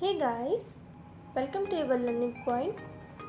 Hey guys, welcome to Ever Learning Point.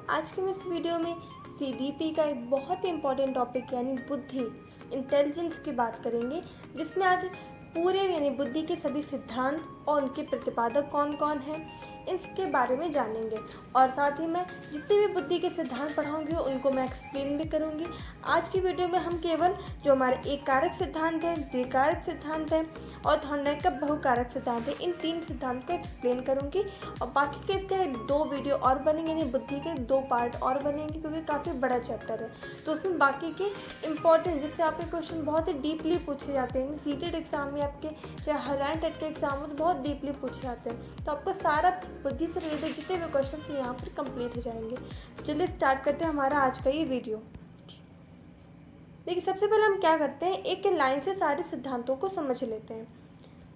आज के इस वीडियो में सीडीपी का एक बहुत ही इम्पॉर्टेंट टॉपिक यानी बुद्धि, इंटेलिजेंस की बात करेंगे, जिसमें आज पूरे यानी बुद्धि के सभी सिद्धांत और उनके प्रतिपादक कौन कौन हैं इसके बारे में जानेंगे। और साथ ही मैं जितने भी बुद्धि के सिद्धांत पढ़ाऊंगी उनको मैं एक्सप्लेन भी करूंगी। आज की वीडियो में हम केवल जो हमारे एक कारक सिद्धांत है, द्विकारक सिद्धांत है और थॉर्नडाइक का बहुकारक सिद्धांत है, इन तीन सिद्धांत को एक्सप्लेन करूंगी। और बाकी के इसके 2 वीडियो और बनेंगे, यानी बुद्धि के 2 पार्ट और बनेंगे, क्योंकि काफ़ी बड़ा चैप्टर है। तो उसमें बाकी के इंपॉर्टेंट जिससे आपके क्वेश्चन बहुत ही डीपली पूछे जाते हैं, सीटेड एग्जाम में आपके चाहे हरियाणा टेट के एग्जाम में तो बहुत डीपली पूछे जाते हैं। तो आपको सारा बुद्धि से रिलेटेड जितने भी क्वेश्चन यहाँ पर कंप्लीट हो जाएंगे। चलिए स्टार्ट करते हैं हमारा आज का ये वीडियो। देखिए, सबसे पहले हम क्या करते हैं, एक लाइन से सारे सिद्धांतों को समझ लेते हैं।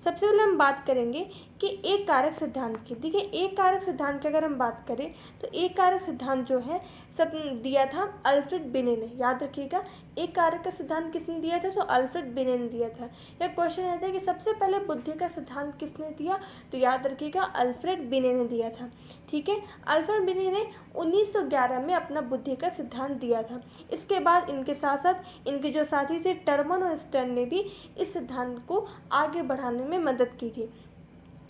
सबसे पहले हम बात करेंगे कि एक कारक सिद्धांत की। देखिए, एक कारक सिद्धांत की अगर हम बात करें तो एक कारक सिद्धांत जो है सब दिया था अल्फ्रेड बिने ने। याद रखिएगा, एक कारक का सिद्धांत किसने दिया था, तो अल्फ्रेड बिने ने दिया था। यह क्वेश्चन आता है कि सबसे पहले बुद्धि का सिद्धांत किसने दिया, तो याद रखिएगा अल्फ्रेड बिने ने दिया था। ठीक है, अल्फ्रेड बिने ने 1911 में अपना बुद्धि का सिद्धांत दिया था। इसके बाद इनके साथ साथ इनके जो साथी थे टर्मन और स्टर्न ने भी इस सिद्धांत को आगे बढ़ाने में मदद की थी।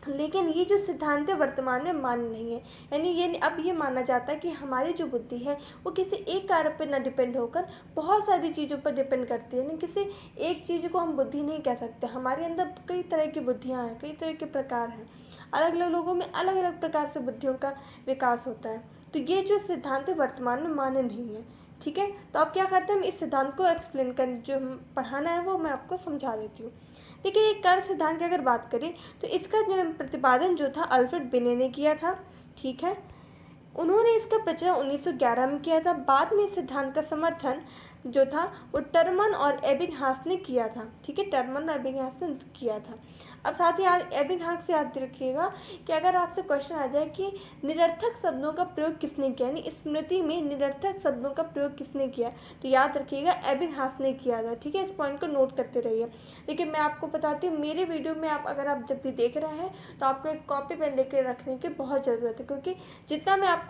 लेकिन ये जो सिद्धांत है वर्तमान में मान्य नहीं है, यानी ये अब ये माना जाता है कि हमारी जो बुद्धि है वो किसी एक कारक पर न डिपेंड होकर बहुत सारी चीज़ों पर डिपेंड करती है। यानी किसी एक चीज़ को हम बुद्धि नहीं कह सकते। हमारे अंदर कई तरह की बुद्धियाँ हैं, कई तरह के प्रकार हैं, अलग अलग लोगों में अलग अलग प्रकार से बुद्धियों का विकास होता है। तो ये जो सिद्धांत है वर्तमान में मान्य नहीं है। ठीक है, तो आप क्या करते हैं, हम इस सिद्धांत को एक्सप्लेन कर जो पढ़ाना है वो मैं आपको समझा देती हूँ। देखिए, एक कारक सिद्धांत की अगर बात करें तो इसका जो प्रतिपादन जो था अल्फ्रेड बिने ने किया था। ठीक है, उन्होंने इसका प्रचलन 1911 में किया था। बाद में इस सिद्धांत का समर्थन जो था वो टर्मन और एबिंगहास ने किया था। ठीक है, टर्मन और एबिंगहास ने किया था। अब साथ ही एबिंगहास से याद रखिएगा कि अगर आपसे क्वेश्चन आ जाए कि निरर्थक शब्दों का प्रयोग किसने किया, यानी स्मृति में निरर्थक शब्दों का प्रयोग किसने किया, तो याद रखिएगा एबिंगहास ने किया था। ठीक है, इस पॉइंट को नोट करते रहिए। देखिए, मैं आपको बताती हूँ, मेरे वीडियो में अगर आप जब भी देख रहे हैं तो आपको एक कॉपी पेन लेकर रखने की बहुत ज़रूरत है, क्योंकि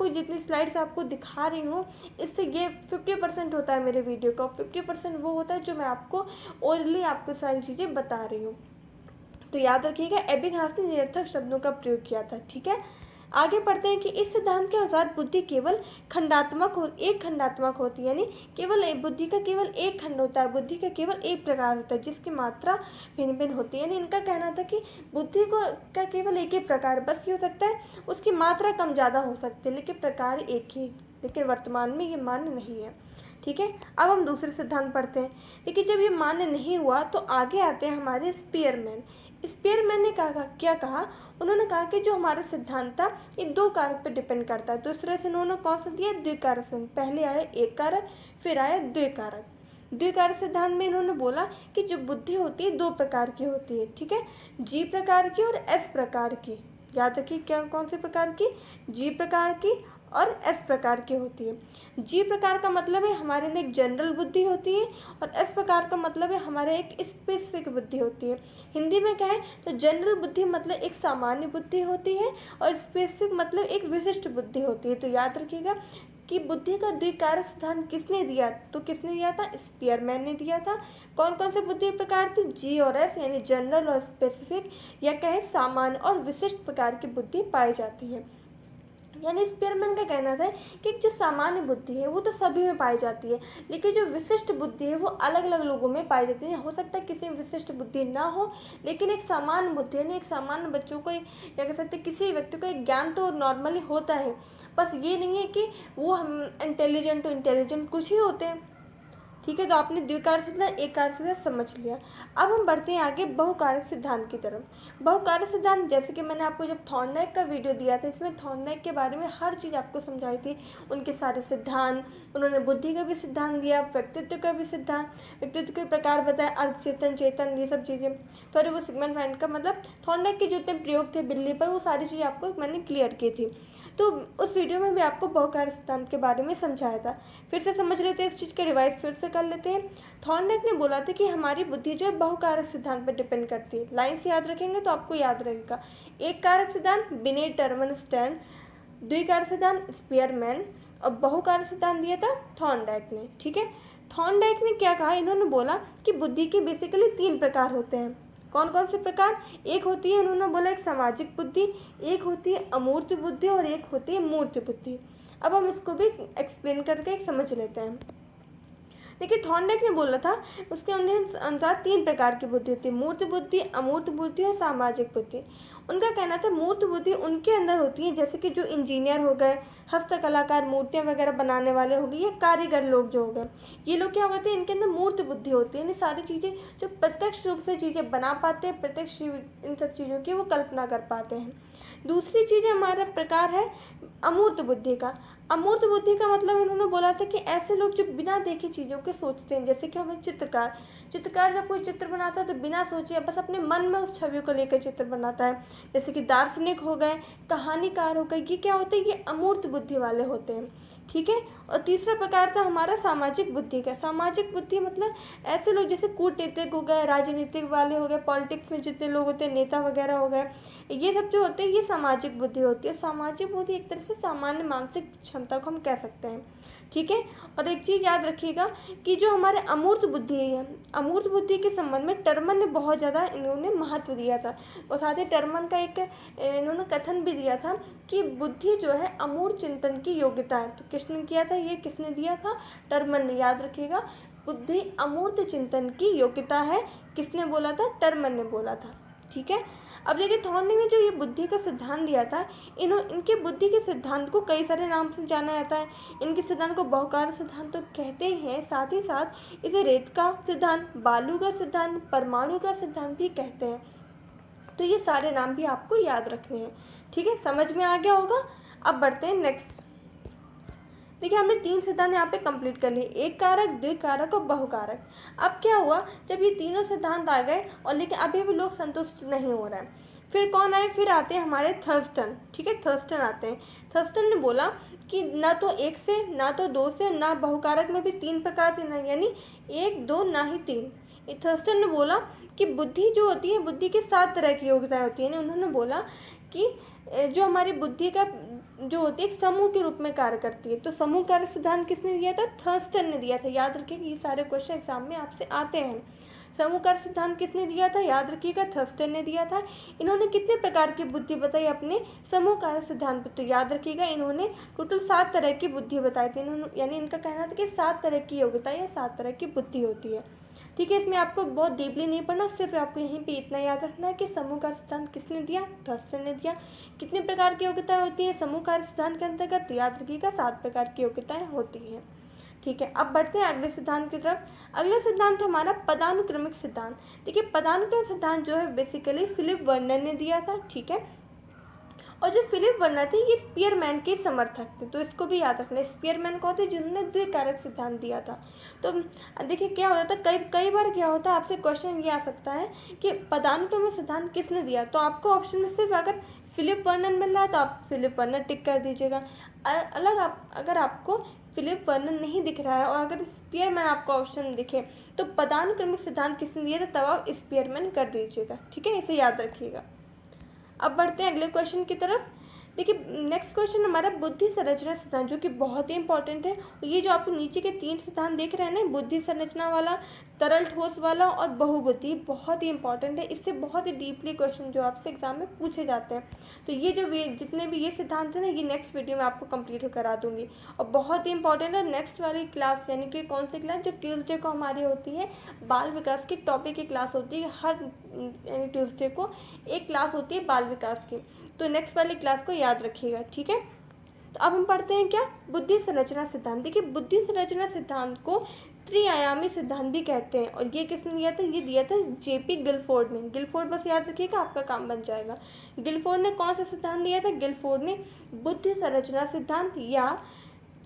जितनी स्लाइड्स आपको दिखा रही हूँ इससे ये 50% होता है मेरे वीडियो का, 50% वो होता है जो मैं आपको ओरली आपको सारी चीज़ें बता रही हूँ। तो याद रखिएगा एबिंगहास ने निरर्थक शब्दों का प्रयोग किया था। ठीक है, आगे पढ़ते हैं कि इस सिद्धांत के अनुसार बुद्धि केवल एक खंडात्मक होती है, यानी केवल बुद्धि का केवल एक खंड होता है, बुद्धि का केवल एक प्रकार होता है जिसकी मात्रा भिन्न भिन्न होती है। यानी इनका कहना था कि बुद्धि का केवल एक ही प्रकार बस ही हो सकता है, उसकी मात्रा कम ज़्यादा हो सकती है लेकिन प्रकार एक ही। लेकिन वर्तमान में ये मान्य नहीं है। ठीक है, अब हम दूसरे सिद्धांत पढ़ते हैं। देखिए, जब ये मान्य नहीं हुआ तो आगे आते हैं हमारे स्पीयरमैन। स्पीयरमैन ने क्या कहा, उन्होंने कहा कि जो हमारा सिद्धांत था ये 2 कारक पर डिपेंड करता है। दूसरे से उन्होंने कौन सा दिया, द्विकारक सिद्धांत। पहले आया एक कारक, फिर आया द्विकारक। द्विकारक सिद्धांत में इन्होंने बोला कि जो बुद्धि होती है 2 प्रकार की होती है। ठीक है, जी प्रकार की और एस प्रकार की। याद रखिए क्या कौन से प्रकार की, जी प्रकार की और एस प्रकार की होती है। जी प्रकार का मतलब है हमारे अंदर एक जनरल बुद्धि होती है और एस प्रकार का मतलब है हमारे एक स्पेसिफिक बुद्धि होती है। हिंदी में क्या है, तो जनरल बुद्धि मतलब एक सामान्य बुद्धि होती है और स्पेसिफिक मतलब एक विशिष्ट बुद्धि होती है। तो याद रखिएगा कि बुद्धि का द्विकारक सिद्धांत किसने दिया, तो किसने दिया था, स्पीयरमैन ने दिया था। कौन कौन से बुद्धि प्रकार थी, जी और एस, यानी जनरल और स्पेसिफिक, या कहे सामान्य और विशिष्ट प्रकार की बुद्धि पाई जाती है। यानी स्पीयरमैन का कहना था कि जो सामान्य बुद्धि है वो तो सभी में पाई जाती है, लेकिन जो विशिष्ट बुद्धि है वो अलग अलग लोगों में पाई जाती है। हो सकता है किसी में विशिष्ट बुद्धि ना हो, लेकिन एक सामान्य बुद्धि यानी एक सामान्य बच्चों को क्या कह सकते हैं, किसी व्यक्ति को एक ज्ञान तो नॉर्मली होता है, बस ये नहीं है कि वो हम इंटेलिजेंट कुछ ही होते हैं। ठीक है, तो आपने द्विकारक सिद्धांत एक कारक सिद्धांत समझ लिया। अब हम बढ़ते हैं आगे बहुकारक सिद्धांत की तरफ। बहुकारक सिद्धांत जैसे कि मैंने आपको जब थॉर्नडाइक का वीडियो दिया था, इसमें थॉर्नडाइक के बारे में हर चीज़ आपको समझाई थी, उनके सारे सिद्धांत, उन्होंने बुद्धि का भी सिद्धांत दिया, व्यक्तित्व का भी सिद्धांत, व्यक्तित्व के प्रकार बताए, अर्थ चेतन चेतन ये सब चीज़ें। सॉरी, वो सिगमंड फ्रॉइड का मतलब थॉर्नडाइक के जो इतने प्रयोग थे बिल्ली पर वो सारी चीज़ें आपको मैंने क्लियर की थी। तो उस वीडियो में भी आपको बहुकारक सिद्धांत के बारे में समझाया था। फिर से समझ लेते हैं, इस चीज़ का रिवाइज फिर से कर लेते हैं। थॉर्नडाइक ने बोला था कि हमारी बुद्धि जो है बहुकारक सिद्धांत पर डिपेंड करती है। लाइन से याद रखेंगे तो आपको याद रहेगा। एक कारक सिद्धांत बिने टर्मन स्टैंड, द्विकारक सिद्धांत स्पीयरमैन, और बहुकारक सिद्धांत दिया था थॉर्नडाइक ने। ठीक है, थॉर्नडाइक ने क्या कहा, इन्होंने बोला कि बुद्धि के बेसिकली 3 प्रकार होते हैं। कौन कौन से प्रकार? एक होती है, उन्होंने बोला, एक सामाजिक बुद्धि, एक होती है अमूर्त बुद्धि, और एक होती है मूर्त बुद्धि। अब हम इसको भी एक्सप्लेन करके समझ लेते हैं। देखिए, थॉर्नडाइक ने बोला था उसके अनुसार 3 प्रकार की बुद्धि होती है, मूर्त बुद्धि, अमूर्त बुद्धि और सामाजिक बुद्धि। उनका कहना था मूर्त बुद्धि उनके अंदर होती है, जैसे कि जो इंजीनियर हो गए, हस्तकलाकार, मूर्तियाँ वगैरह बनाने वाले हो गए, या कारीगर लोग जो हो गए, ये लोग क्या होते हैं, इनके अंदर मूर्त बुद्धि होती है। यानी सारी चीज़ें जो प्रत्यक्ष रूप से चीज़ें बना पाते हैं, प्रत्यक्ष इन सब चीज़ों की वो कल्पना कर पाते हैं। दूसरी चीज़ हमारा प्रकार है अमूर्त बुद्धि का। अमूर्त बुद्धि का मतलब इन्होंने बोला था कि ऐसे लोग जो बिना देखे चीज़ों के सोचते हैं, जैसे कि हमें चित्रकार जब कोई चित्र बनाता है तो बिना सोचे बस अपने मन में उस छवि को लेकर चित्र बनाता है। जैसे कि दार्शनिक हो गए, कहानीकार हो गए, ये क्या होते हैं, ये अमूर्त बुद्धि वाले होते हैं। ठीक है, और तीसरा प्रकार था हमारा सामाजिक बुद्धि का। सामाजिक बुद्धि मतलब ऐसे लोग जैसे कूटनीतिक हो गए, राजनीतिक वाले हो गए, पॉलिटिक्स में जितने लोग होते हैं, नेता वगैरह हो गए, ये सब जो होते हैं ये सामाजिक बुद्धि होती है। सामाजिक बुद्धि एक तरह से सामान्य मानसिक क्षमता को हम कह सकते हैं। ठीक है, और एक चीज़ याद रखिएगा कि जो हमारे अमूर्त बुद्धि है, अमूर्त बुद्धि के संबंध में टर्मन ने बहुत ज़्यादा इन्होंने महत्व दिया था, और साथ ही टर्मन का एक इन्होंने कथन भी दिया था कि बुद्धि जो है अमूर्त चिंतन की योग्यता है। तो किसने किया था, ये किसने दिया था, टर्मन ने। याद रखिएगा, बुद्धि अमूर्त चिंतन की योग्यता है, किसने बोला था, टर्मन ने बोला था। ठीक है, अब देखिए थॉर्नडाइक ने जो ये बुद्धि का सिद्धांत दिया था, इनके बुद्धि के सिद्धांत को कई सारे नाम से जाना जाता है। इनके सिद्धांत को बहुकारक सिद्धांत तो कहते हैं, साथ ही साथ इसे रेत का सिद्धांत, बालू का सिद्धांत, परमाणु का सिद्धांत भी कहते हैं। तो ये सारे नाम भी आपको याद रखने हैं। ठीक है, समझ में आ गया होगा। अब बढ़ते हैं नेक्स्ट। देखिए, हमने 3 सिद्धांत यहाँ पे कंप्लीट कर लिए, एक कारक, द्विकारक और बहुकारक। अब क्या हुआ, जब ये तीनों सिद्धांत आ गए और लेकिन अभी भी लोग संतुष्ट नहीं हो रहे हैं, फिर कौन आए, फिर आते हैं हमारे थर्स्टन। ठीक है, थर्स्टन आते हैं। थर्स्टन ने बोला कि ना तो 1 से, ना तो 2 से, ना बहुकारक में भी 3 प्रकार से, ना यानी 1, 2, ना ही 3। थर्स्टन ने बोला कि बुद्धि जो होती है, बुद्धि के 7 तरह की योग्यताएं होती हैं। उन्होंने बोला कि जो हमारी बुद्धि का जो होती है एक समूह के रूप में कार्य करती है। तो समूह कार्य सिद्धांत किसने दिया था, थर्स्टन ने दिया था। याद रखिए ये सारे क्वेश्चन एग्जाम में आपसे आते हैं। समूह कार्य सिद्धांत किसने दिया था, याद रखिएगा, थर्स्टन ने दिया था। इन्होंने कितने प्रकार की बुद्धि बताई अपने समूह कार्य सिद्धांत पर, तो याद रखिएगा इन्होंने टोटल 7 तरह की बुद्धि बताई थी। इन्होंने यानी इनका कहना था कि 7 तरह की योग्यता या 7 तरह की बुद्धि होती है। ठीक है, इसमें आपको बहुत डीपली नहीं पढ़ना, सिर्फ आपको यहीं पे इतना याद रखना है कि समूह कार्य सिद्धांत किसने दिया, थर्स्टन ने दिया। कितने प्रकार की योग्यताएं होती है समूह कार्य सिद्धांत के अंतर्गत, याद रखिएगा 7 प्रकार की योग्यताएं होती हैं। ठीक है, अब बढ़ते हैं अगले सिद्धांत की तरफ। अगला सिद्धांत है हमारा पदानुक्रमिक सिद्धांत। देखिए, पदानुक्रमिक सिद्धांत जो है बेसिकली फिलिप वर्नर ने दिया था। ठीक है, और जो फिलिप वर्नर थे ये स्पीयरमैन के समर्थक थे, तो इसको भी याद रखना है। स्पीयरमैन कौन थे, जिन्होंने द्विकारक सिद्धांत दिया था। तो देखिए क्या होता है, कई बार क्या होता है, आपसे क्वेश्चन ये आ सकता है कि पदानुक्रमिक सिद्धांत किसने दिया, तो आपको ऑप्शन में सिर्फ अगर फिलिप वर्नर मिल रहा है तो आप फिलिप वर्नर टिक कर दीजिएगा। अगर आपको फिलिप वर्नर नहीं दिख रहा है और अगर स्पीयरमैन आपको ऑप्शन दिखे तो पदानुक्रमिक सिद्धांत किसने दिया था, तब आप स्पीयरमैन कर दीजिएगा। ठीक है, इसे याद रखिएगा। अब बढ़ते हैं अगले क्वेश्चन की तरफ। देखिए, नेक्स्ट क्वेश्चन हमारा बुद्धि संरचना सिद्धांत, जो कि बहुत ही इंपॉर्टेंट है। ये जो आपको नीचे के 3 सिद्धांत देख रहे हैं ना, बुद्धि संरचना वाला, तरल ठोस वाला और बहुबुद्धि, बहुत ही इंपॉर्टेंट है। इससे बहुत ही डीपली क्वेश्चन जो आपसे एग्जाम में पूछे जाते हैं। तो ये जो जितने भी ये सिद्धांत है ना, ये नेक्स्ट वीडियो में आपको कंप्लीट करा दूंगी, और बहुत ही इंपॉर्टेंट है। नेक्स्ट वाली क्लास यानी कि कौन सी क्लास, जो ट्यूसडे को हमारी होती है, बाल विकास की टॉपिक की क्लास होती है। हर ट्यूसडे को एक क्लास होती है बाल विकास की, तो नेक्स्ट वाली क्लास को याद रखिएगा। ठीक है, तो अब हम पढ़ते हैं क्या, बुद्धि संरचना सिद्धांत। देखिए, बुद्धि संरचना सिद्धांत को त्रिआयामी सिद्धांत भी कहते हैं, और ये किसने दिया था, ये दिया था जेपी गिलफोर्ड ने। गिलफोर्ड बस याद रखिएगा, आपका काम बन जाएगा। गिलफोर्ड ने कौन सा सिद्धांत दिया था, गिलफोर्ड ने बुद्धि संरचना सिद्धांत या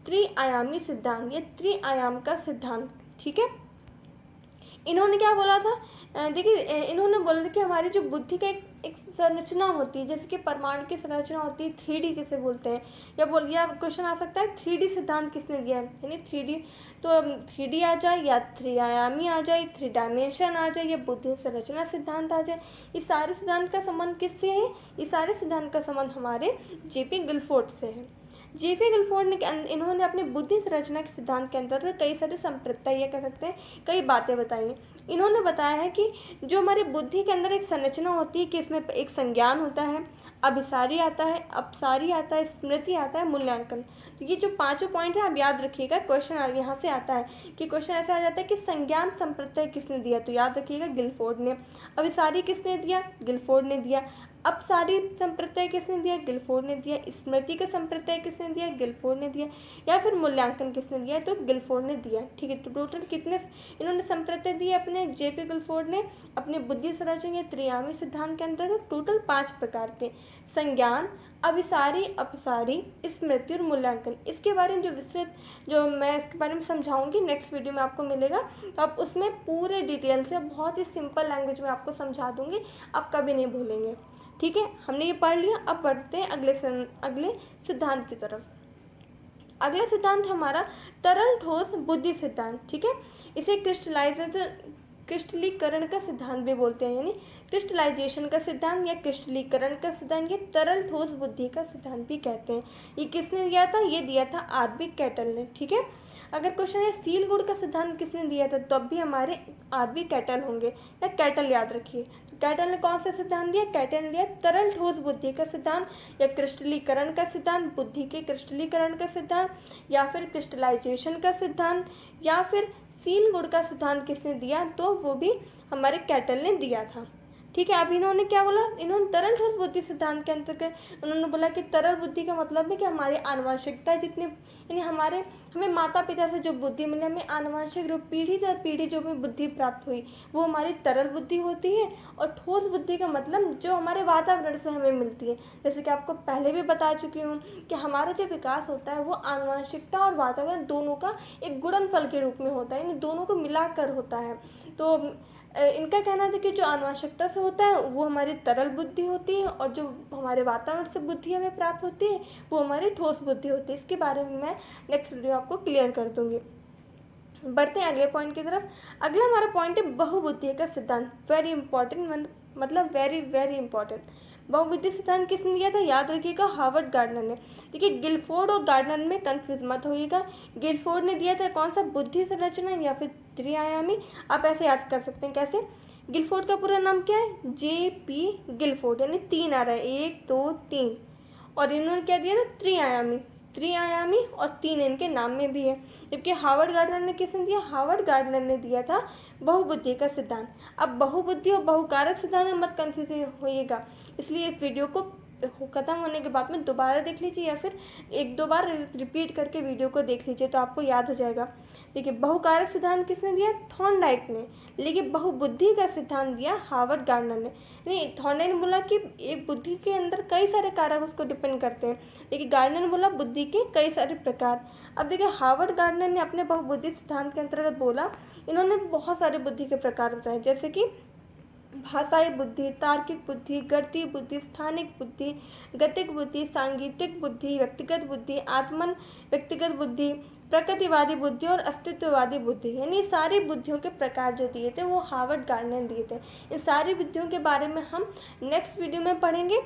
त्रिआयामी सिद्धांत या त्रिआयाम का सिद्धांत। ठीक है, इन्होंने क्या बोला था, देखिए इन्होंने बोला था कि हमारी जो बुद्धि का एक संरचना होती है, जैसे कि परमाणु की संरचना होती है 3D जिसे बोलते हैं, या क्वेश्चन आ सकता है 3D सिद्धांत किसने दिया है, यानी 3D, तो 3D आ जाए या 3 आयामी आ जाए, 3 डायमेंशन आ जाए या बुद्धि संरचना सिद्धांत आ जाए, इस सारे सिद्धांत का संबंध किससे है, इस सारे सिद्धांत का संबंध हमारे जेपी गिलफोर्ड से है। जेपी गिलफोर्ड ने इन्होंने अपने बुद्धि संरचना के सिद्धांत के अंतर्गत कई सारे संप्रदाय या कह सकते हैं कई बातें बताई हैं। इन्होंने बताया है कि जो हमारी बुद्धि के अंदर एक संरचना होती है कि इसमें एक संज्ञान होता है, अभिसारी आता है, अपसारी आता है, स्मृति आता है, मूल्यांकन। तो ये जो पांचों पॉइंट है आप याद रखिएगा, क्वेश्चन यहाँ से आता है कि क्वेश्चन ऐसा आ जाता है कि संज्ञान संप्रदाय किसने दिया, तो याद रखिएगा गिलफोर्ड ने। अभिसारी किसने दिया, गिलफोर्ड ने दिया। अपसारी संप्रदाय किसने दिया, गिलफोर्ड ने दिया। स्मृति का संप्रदाय किसने दिया, गिलफोर्ड ने दिया। या फिर मूल्यांकन किसने दिया, तो गिलफोर्ड ने दिया। ठीक है, तो टोटल कितने इन्होंने संप्रदाय दिए अपने जेपी गिलफोर्ड ने अपने बुद्धि संरचना या त्रिआयामी सिद्धांत के अंतर्गत टोटल 5 प्रकार के संज्ञान, अभिसारी, अपसारी, स्मृति और मूल्यांकन। इसके बारे में जो विस्तृत जो मैं इसके बारे में समझाऊंगी नेक्स्ट वीडियो में आपको मिलेगा, तो आप उसमें पूरे डिटेल से बहुत ही सिंपल लैंग्वेज में आपको समझा दूंगी, आप कभी नहीं भूलेंगे। ठीक है, हमने ये पढ़ लिया, अब बढ़ते हैं अगले सिद्धांत की तरफ। अगला सिद्धांत हमारा तरल ठोस बुद्धि सिद्धांत। ठीक है, इसे क्रिस्टलीकरण का सिद्धांत भी बोलते हैं, यानी क्रिस्टलाइजेशन का सिद्धांत या क्रिस्टलीकरण का सिद्धांत, ये तरल ठोस बुद्धि का सिद्धांत भी कहते हैं। ये किसने दिया था, ये दिया था आरबी कैटल ने। ठीक है, अगर क्वेश्चन है सील गुण का सिद्धांत किसने दिया था, तो अब भी हमारे आरबी कैटल होंगे, या कैटल याद रखिए। तो कैटल ने कौन सा सिद्धांत दिया, कैटल ने दिया तरल ठोस बुद्धि का सिद्धांत या क्रिस्टलीकरण का सिद्धांत, बुद्धि के क्रिस्टलीकरण का सिद्धांत, या फिर क्रिस्टलाइजेशन का सिद्धांत, या फिर सील गुण का सिद्धांत किसने दिया, तो वो भी हमारे कैटल ने दिया था। ठीक है, अब इन्होंने क्या बोला, इन्होंने तरल ठोस बुद्धि सिद्धांत के अंतर्गत उन्होंने बोला कि तरल बुद्धि का मतलब है कि हमारी आनुवंशिकता जितनी, यानी हमें माता पिता से जो बुद्धि मिली, हमें आनुवंशिक रूप पीढ़ी दर पीढ़ी जो हमें बुद्धि प्राप्त हुई, वो हमारी तरल बुद्धि होती है। और ठोस बुद्धि का मतलब जो हमारे वातावरण से हमें मिलती है, जैसे कि आपको पहले भी बता चुकी हूँ कि हमारा जो विकास होता है वो आनुवंशिकता और वातावरण दोनों का एक गुणनफल के रूप में होता है, यानी दोनों को मिलाकर होता है। तो इनका कहना था कि जो आनुवंशिकता से होता है वो हमारी तरल बुद्धि होती है, और जो हमारे वातावरण से बुद्धि हमें प्राप्त होती है वो हमारी ठोस बुद्धि होती है। इसके बारे में मैं नेक्स्ट वीडियो आपको क्लियर कर दूंगी। बढ़ते हैं अगले पॉइंट की तरफ। अगला हमारा पॉइंट है बहुबुद्धि का सिद्धांत। वेरी इंपॉर्टेंट, मतलब वेरी वेरी इंपॉर्टेंट। बहुबुद्धि सिद्धांत किसने दिया था, याद रखिएगा हार्वर्ड गार्डनर ने। देखिए गिलफोर्ड और गार्डनर में कंफ्यूज मत होइएगा। गिलफोर्ड ने दिया था कौन सा, बुद्धि संरचना या फिर त्रिआयामी। आप ऐसे याद कर सकते हैं, कैसे, गिलफोर्ड का पूरा नाम क्या है, जेपी गिलफोर्ड, यानी 3 आ रहा है, 1 2 3, और इन्होंने क्या दिया था, त्रिआयामी और 3 इनके नाम में भी है। जबकि हार्वर्ड गार्डनर ने किसने दिया, हार्वर्ड गार्डनर ने दिया था बहुबुद्धि का सिद्धांत। अब बहुबुद्धि और बहुकारक सिद्धांत में मत कंफ्यूज होइएगा, इसलिए इस वीडियो को खत्म होने के बाद में दोबारा देख लीजिए, या फिर 1-2 बार रिपीट करके वीडियो को देख लीजिए, तो आपको याद हो जाएगा। देखिए बहुकारक सिद्धांत किसने दिया, थॉर्नडाइक ने, लेकिन बहुबुद्धि का सिद्धांत दिया हार्वर्ड गार्डनर ने। नहीं, थॉर्नडाइक ने बोला कि एक बुद्धि के अंदर कई सारे कारक उसको डिपेंड करते हैं, लेकिन गार्डनर ने बोला बुद्धि के कई सारे प्रकार। अब देखिए हार्वर्ड गार्डनर ने अपने बहुबुद्धि सिद्धांत के अंतर्गत बोला, इन्होंने बहुत सारे बुद्धि के प्रकार बताए, जैसे कि भाषाई बुद्धि, तार्किक बुद्धि, गणितीय बुद्धि, स्थानिक बुद्धि, गतिक बुद्धि, सांगीतिक बुद्धि, व्यक्तिगत बुद्धि, आत्मन व्यक्तिगत बुद्धि, प्रकृतिवादी बुद्धि और अस्तित्ववादी बुद्धि, यानी सारी बुद्धियों के प्रकार जो दिए थे वो हार्वर्ड गार्डनर ने दिए थे। इन सारी बुद्धियों के बारे में हम नेक्स्ट वीडियो में पढ़ेंगे।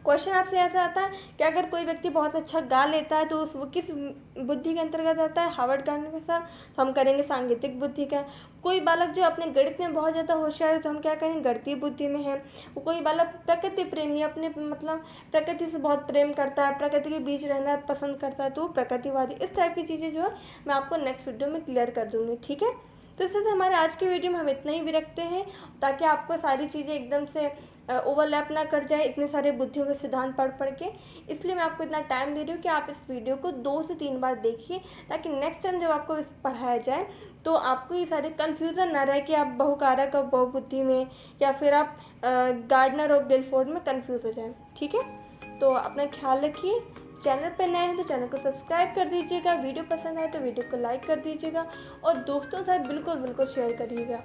क्वेश्चन आपसे ऐसा आता है कि अगर कोई व्यक्ति बहुत अच्छा गा लेता है तो वो किस बुद्धि के अंतर्गत आता है, हार्वर्ड गार्डनर के साथ, तो हम करेंगे सांगीतिक बुद्धि का। कोई बालक जो अपने गणित में बहुत ज़्यादा होशियार है तो हम क्या करेंगे, गणितीय बुद्धि में है। कोई बालक प्रकृति प्रेमी, अपने मतलब प्रकृति से बहुत प्रेम करता है, प्रकृति के बीच रहना पसंद करता है, तो प्रकृतिवादी। इस टाइप की चीज़ें जो है मैं आपको नेक्स्ट वीडियो में क्लियर कर दूँगी। ठीक है, तो इससे हमारे आज की वीडियो में हम इतना ही भी रखते हैं, ताकि आपको सारी चीज़ें एकदम से ओवरलैप ना कर जाए इतने सारे बुद्धियों के सिद्धांत पढ़ के। इसलिए मैं आपको इतना टाइम दे रही हूँ कि आप इस वीडियो को 2 से 3 बार देखिए, ताकि नेक्स्ट टाइम जब आपको इस पढ़ाया जाए तो आपको ये सारे कन्फ्यूज़न ना रहे कि आप बहुकारक और बहुबुद्धि में, या फिर आप गार्डनर और गिलफोर्ड में कन्फ्यूज़ हो जाए। ठीक है, तो अपना ख्याल रखिए। चैनल पर नए हैं तो चैनल को सब्सक्राइब कर दीजिएगा, वीडियो पसंद आए तो वीडियो को लाइक कर दीजिएगा, और दोस्तों के साथ बिल्कुल शेयर करिएगा।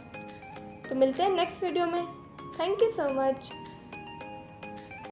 तो मिलते हैं नेक्स्ट वीडियो में। Thank you so much.